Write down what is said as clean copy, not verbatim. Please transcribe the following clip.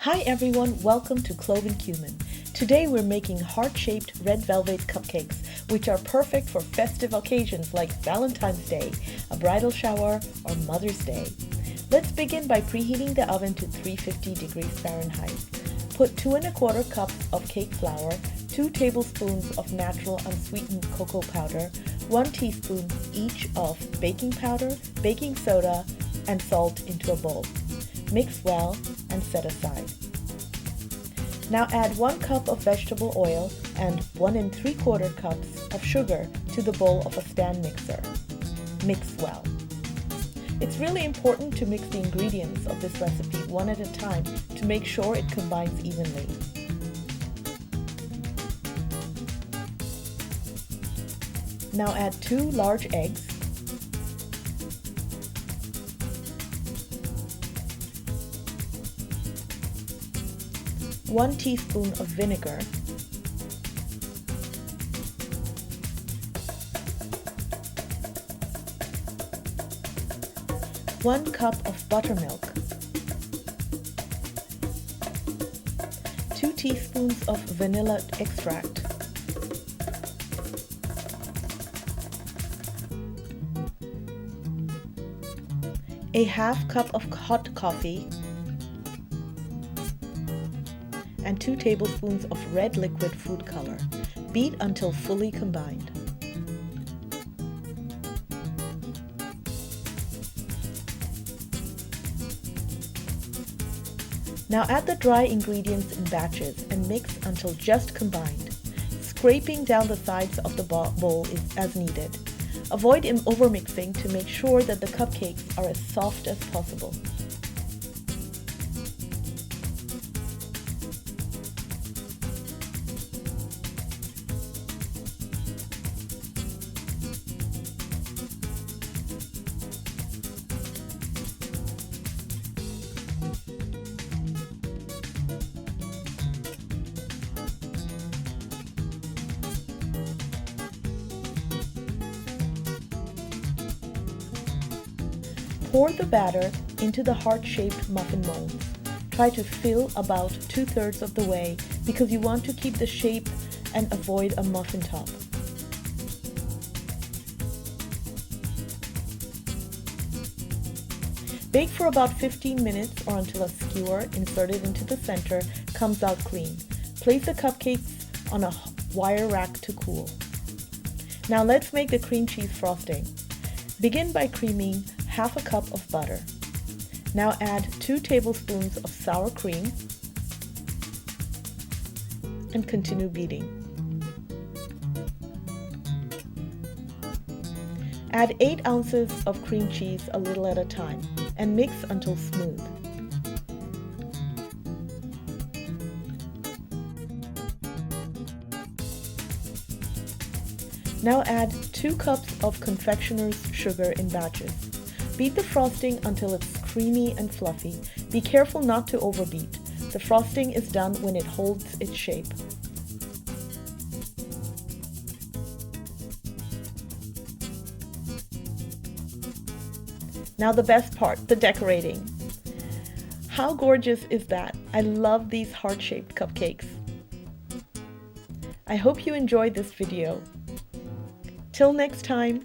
Hi everyone, welcome to Clove and Cumin. Today we're making heart-shaped red velvet cupcakes, which are perfect for festive occasions like Valentine's Day, a bridal shower, or Mother's Day. Let's begin by preheating the oven to 350 degrees Fahrenheit. Put 2 1/4 cups of cake flour, 2 tablespoons of natural unsweetened cocoa powder, 1 teaspoon each of baking powder, baking soda, and salt into a bowl. Mix well and set aside. Now add 1 cup of vegetable oil and 1 3/4 cups of sugar to the bowl of a stand mixer. Mix well. It's really important to mix the ingredients of this recipe one at a time to make sure it combines evenly. Now add 2 large eggs, 1 teaspoon of vinegar, 1 cup of buttermilk, 2 teaspoons of vanilla extract, a half cup of hot coffee, and 2 tablespoons of red liquid food color. Beat until fully combined. Now add the dry ingredients in batches and mix until just combined. Scraping down the sides of the bowl is as needed. Avoid overmixing to make sure that the cupcakes are as soft as possible. Pour the batter into the heart-shaped muffin molds. Try to fill about 2/3 of the way because you want to keep the shape and avoid a muffin top. Bake for about 15 minutes or until a skewer inserted into the center comes out clean. Place the cupcakes on a wire rack to cool. Now let's make the cream cheese frosting. Begin by creaming half a cup of butter. Now add 2 tablespoons of sour cream and continue beating. Add 8 ounces of cream cheese a little at a time and mix until smooth. Now add 2 cups of confectioner's sugar in batches. Beat the frosting until it's creamy and fluffy. Be careful not to overbeat. The frosting is done when it holds its shape. Now the best part, the decorating. How gorgeous is that? I love these heart-shaped cupcakes. I hope you enjoyed this video. Till next time.